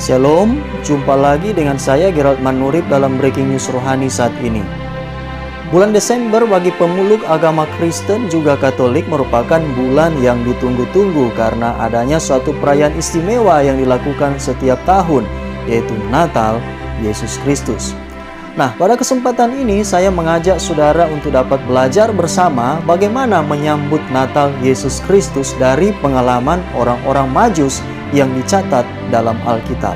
Shalom, jumpa lagi dengan saya Gerald Manurib dalam Breaking News Rohani saat ini. Bulan Desember bagi pemeluk agama Kristen juga Katolik merupakan bulan yang ditunggu-tunggu karena adanya suatu perayaan istimewa yang dilakukan setiap tahun, yaitu Natal Yesus Kristus. Nah, pada kesempatan ini saya mengajak saudara untuk dapat belajar bersama bagaimana menyambut Natal Yesus Kristus dari pengalaman orang-orang Majus yang dicatat dalam Alkitab.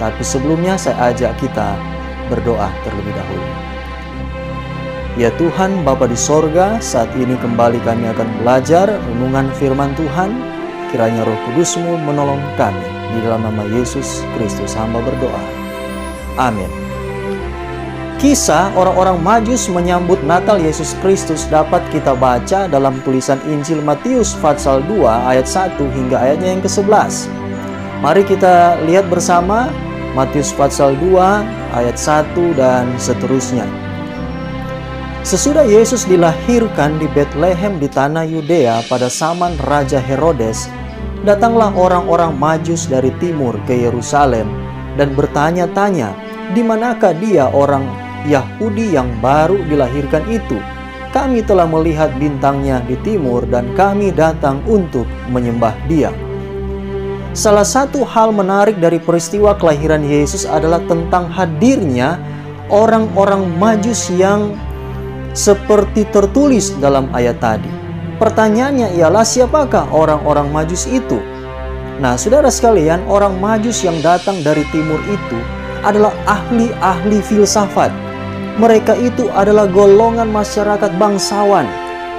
Tapi sebelumnya saya ajak kita berdoa terlebih dahulu. Ya Tuhan, Bapa di sorga, saat ini kembali kami akan belajar renungan firman Tuhan. Kiranya Roh Kudus-Mu menolong kami. Di dalam nama Yesus Kristus hamba berdoa. Amin. Kisah orang-orang Majus menyambut Natal Yesus Kristus dapat kita baca dalam tulisan Injil Matius pasal 2 ayat 1 hingga ayatnya yang ke-11. Mari kita lihat bersama Matius pasal 2 ayat 1 dan seterusnya. Sesudah Yesus dilahirkan di Betlehem di tanah Yudea pada zaman Raja Herodes, datanglah orang-orang Majus dari timur ke Yerusalem dan bertanya-tanya, di manakah dia orang Yahudi yang baru dilahirkan itu? Kami telah melihat bintangnya di timur dan kami datang untuk menyembah dia. Salah satu hal menarik dari peristiwa kelahiran Yesus adalah tentang hadirnya orang-orang Majus yang seperti tertulis dalam ayat tadi. Pertanyaannya ialah, siapakah orang-orang Majus itu? Nah, saudara sekalian, orang Majus yang datang dari timur itu adalah ahli-ahli filsafat. Mereka itu adalah golongan masyarakat bangsawan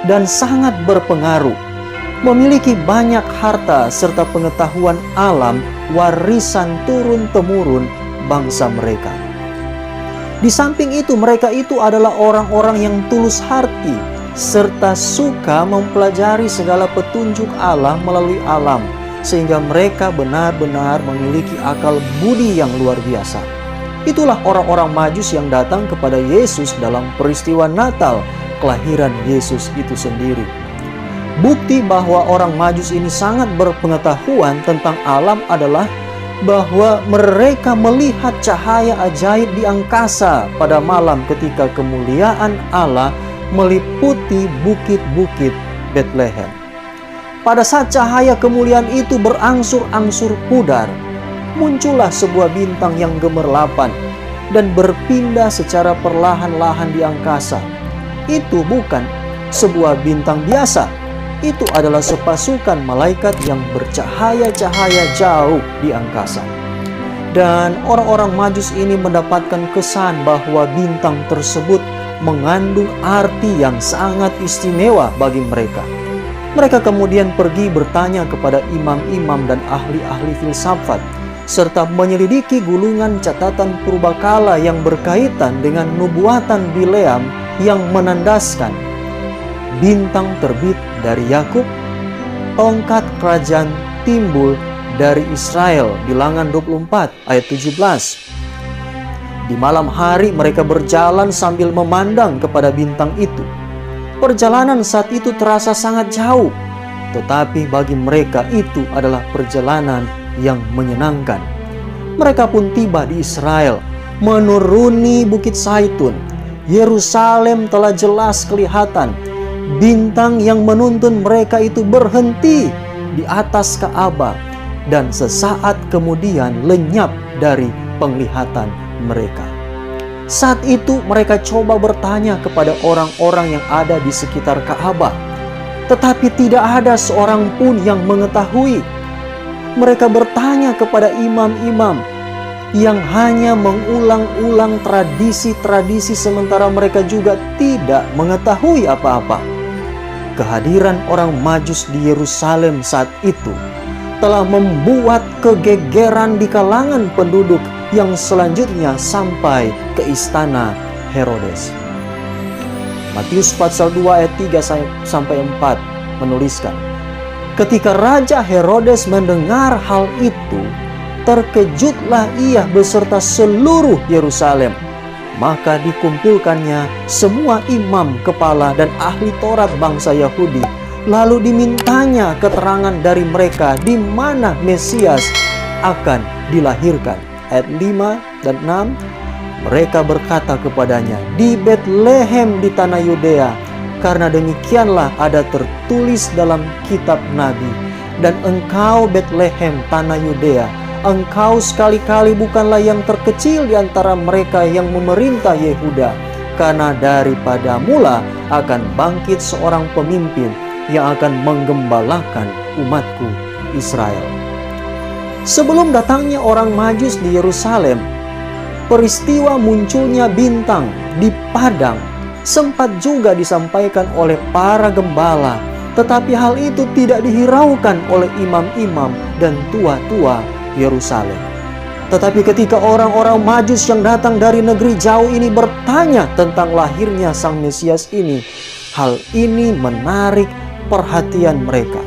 dan sangat berpengaruh, memiliki banyak harta serta pengetahuan alam warisan turun-temurun bangsa mereka. Di samping itu, mereka itu adalah orang-orang yang tulus hati serta suka mempelajari segala petunjuk Allah melalui alam, sehingga mereka benar-benar memiliki akal budi yang luar biasa. Itulah orang-orang Majus yang datang kepada Yesus dalam peristiwa Natal, kelahiran Yesus itu sendiri. Bukti bahwa orang Majus ini sangat berpengetahuan tentang alam adalah bahwa mereka melihat cahaya ajaib di angkasa pada malam ketika kemuliaan Allah meliputi bukit-bukit Betlehem. Pada saat cahaya kemuliaan itu berangsur-angsur pudar, muncullah sebuah bintang yang gemerlapan dan berpindah secara perlahan-lahan di angkasa. Itu bukan sebuah bintang biasa. Itu adalah sepasukan malaikat yang bercahaya-cahaya jauh di angkasa. Dan orang-orang Majus ini mendapatkan kesan bahwa bintang tersebut mengandung arti yang sangat istimewa bagi mereka. Mereka kemudian pergi bertanya kepada imam-imam dan ahli-ahli filsafat, serta menyelidiki gulungan catatan purbakala yang berkaitan dengan nubuatan Bileam yang menandaskan bintang terbit dari Yakub, tongkat kerajaan timbul dari Israel. Bilangan 24 ayat 17. Di malam hari mereka berjalan sambil memandang kepada bintang itu. Perjalanan saat itu terasa sangat jauh, tetapi bagi mereka itu adalah perjalanan yang menyenangkan. Mereka pun tiba di Israel, menuruni Bukit Zaitun. Yerusalem telah jelas kelihatan. Bintang yang menuntun mereka itu berhenti di atas Ka'bah dan sesaat kemudian lenyap dari penglihatan mereka. Saat itu mereka coba bertanya kepada orang-orang yang ada di sekitar Ka'bah, tetapi tidak ada seorang pun yang mengetahui. Mereka bertanya kepada imam-imam yang hanya mengulang-ulang tradisi-tradisi sementara mereka juga tidak mengetahui apa-apa. Kehadiran orang Majus di Yerusalem saat itu telah membuat kegegeran di kalangan penduduk yang selanjutnya sampai ke istana Herodes. Matius pasal 2 ayat 3-4 menuliskan, ketika Raja Herodes mendengar hal itu, terkejutlah ia beserta seluruh Yerusalem. Maka dikumpulkannya semua imam kepala dan ahli Taurat bangsa Yahudi. Lalu dimintanya keterangan dari mereka di mana Mesias akan dilahirkan. Ayat 5 dan 6, mereka berkata kepadanya, di Betlehem di tanah Yudea, karena demikianlah ada tertulis dalam kitab Nabi. Dan engkau Betlehem tanah Yudea, engkau sekali-kali bukanlah yang terkecil di antara mereka yang memerintah Yehuda, karena daripada mula akan bangkit seorang pemimpin yang akan menggembalakan umatku Israel. Sebelum datangnya orang Majus di Yerusalem, peristiwa munculnya bintang di padang sempat juga disampaikan oleh para gembala, tetapi hal itu tidak dihiraukan oleh imam-imam dan tua-tua Yerusalem. Tetapi ketika orang-orang Majus yang datang dari negeri jauh ini bertanya tentang lahirnya Sang Mesias ini, hal ini menarik perhatian mereka.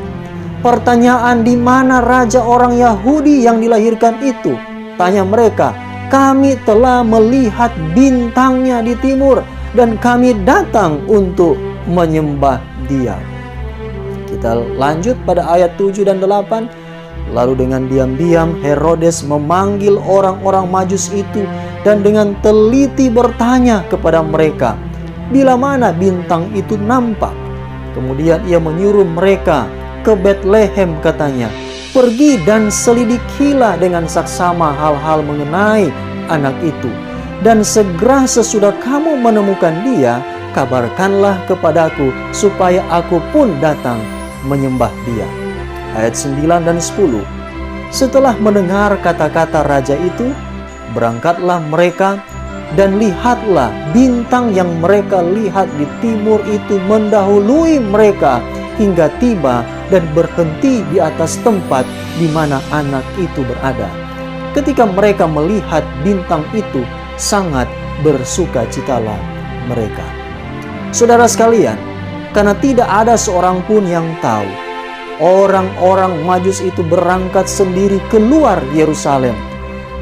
Pertanyaan, di mana raja orang Yahudi yang dilahirkan itu? Tanya mereka. Kami telah melihat bintangnya di timur dan kami datang untuk menyembah Dia. Kita lanjut pada ayat 7 dan 8. Lalu dengan diam-diam Herodes memanggil orang-orang Majus itu dan dengan teliti bertanya kepada mereka, bila mana bintang itu nampak. Kemudian ia menyuruh mereka ke Betlehem, katanya, pergi dan selidikilah dengan saksama hal-hal mengenai anak itu. Dan segera sesudah kamu menemukan dia, kabarkanlah kepadaku supaya aku pun datang menyembah dia. Ayat 9 dan 10. Setelah mendengar kata-kata raja itu, berangkatlah mereka, dan lihatlah bintang yang mereka lihat di timur itu mendahului mereka hingga tiba dan berhenti di atas tempat di mana anak itu berada. Ketika mereka melihat bintang itu, sangat bersukacitalah mereka. Saudara sekalian, karena tidak ada seorang pun yang tahu, orang-orang Majus itu berangkat sendiri keluar Yerusalem.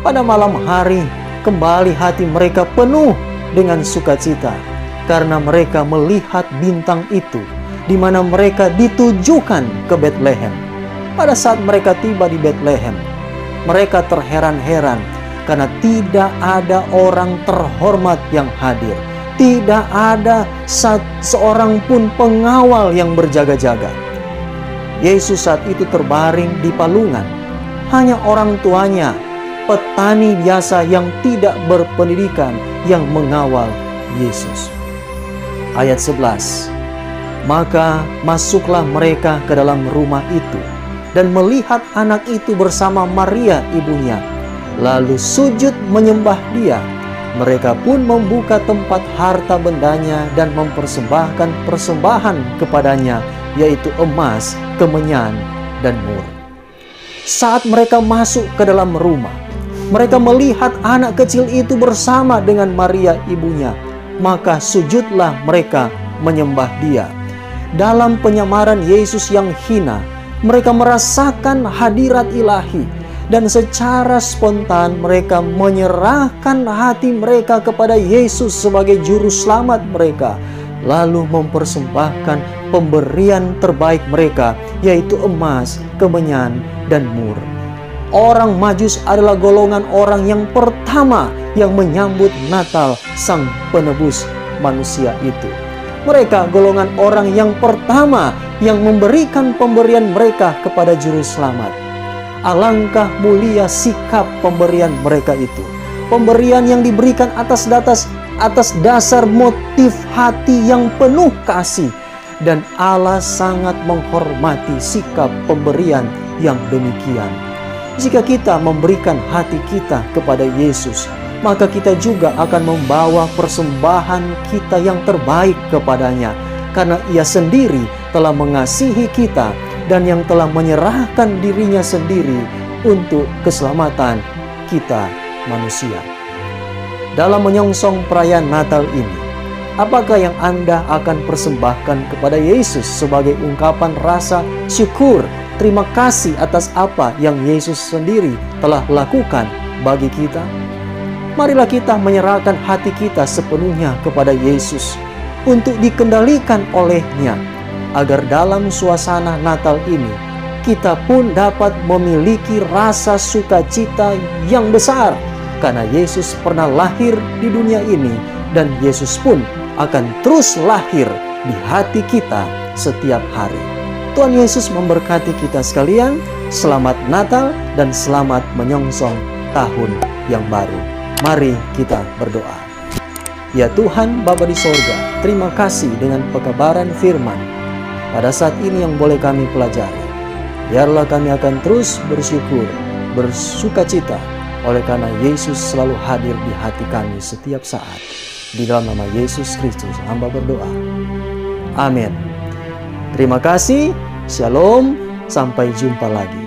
Pada malam hari, kembali hati mereka penuh dengan sukacita, karena mereka melihat bintang itu, di mana mereka ditujukan ke Betlehem. Pada saat mereka tiba di Betlehem, mereka terheran-heran, karena tidak ada orang terhormat yang hadir. Tidak ada seorang pun pengawal yang berjaga-jaga. Yesus saat itu terbaring di palungan. Hanya orang tuanya, petani biasa yang tidak berpendidikan, yang mengawal Yesus. Ayat 11. Maka masuklah mereka ke dalam rumah itu, dan melihat anak itu bersama Maria ibunya, lalu sujud menyembah Dia. Mereka pun membuka tempat harta bendanya dan mempersembahkan persembahan kepadanya, yaitu emas, kemenyan, dan mur. Saat mereka masuk ke dalam rumah, mereka melihat anak kecil itu bersama dengan Maria ibunya, maka sujudlah mereka menyembah Dia. Dalam penyamaran Yesus yang hina, mereka merasakan hadirat ilahi, dan secara spontan mereka menyerahkan hati mereka kepada Yesus sebagai juru selamat mereka, lalu mempersembahkan pemberian terbaik mereka, yaitu emas, kemenyan, dan mur. Orang Majus adalah golongan orang yang pertama yang menyambut Natal Sang Penebus manusia itu. Mereka golongan orang yang pertama yang memberikan pemberian mereka kepada juru selamat. Alangkah mulia sikap pemberian mereka itu. Pemberian yang diberikan atas dasar motif hati yang penuh kasih. Dan Allah sangat menghormati sikap pemberian yang demikian. Jika kita memberikan hati kita kepada Yesus, maka kita juga akan membawa persembahan kita yang terbaik kepadanya, karena Ia sendiri telah mengasihi kita dan yang telah menyerahkan dirinya sendiri untuk keselamatan kita manusia. Dalam menyongsong perayaan Natal ini, apakah yang Anda akan persembahkan kepada Yesus sebagai ungkapan rasa syukur, terima kasih atas apa yang Yesus sendiri telah lakukan bagi kita? Marilah kita menyerahkan hati kita sepenuhnya kepada Yesus untuk dikendalikan oleh-Nya, agar dalam suasana Natal ini kita pun dapat memiliki rasa sukacita yang besar karena Yesus pernah lahir di dunia ini dan Yesus pun akan terus lahir di hati kita setiap hari. Tuhan Yesus memberkati kita sekalian. Selamat Natal dan selamat menyongsong tahun yang baru. Mari kita berdoa. Ya Tuhan Bapa di sorga, terima kasih dengan pekabaran firman pada saat ini yang boleh kami pelajari. Biarlah kami akan terus bersyukur, bersukacita oleh karena Yesus selalu hadir di hati kami setiap saat. Di dalam nama Yesus Kristus hamba berdoa. Amin. Terima kasih. Shalom. Sampai jumpa lagi.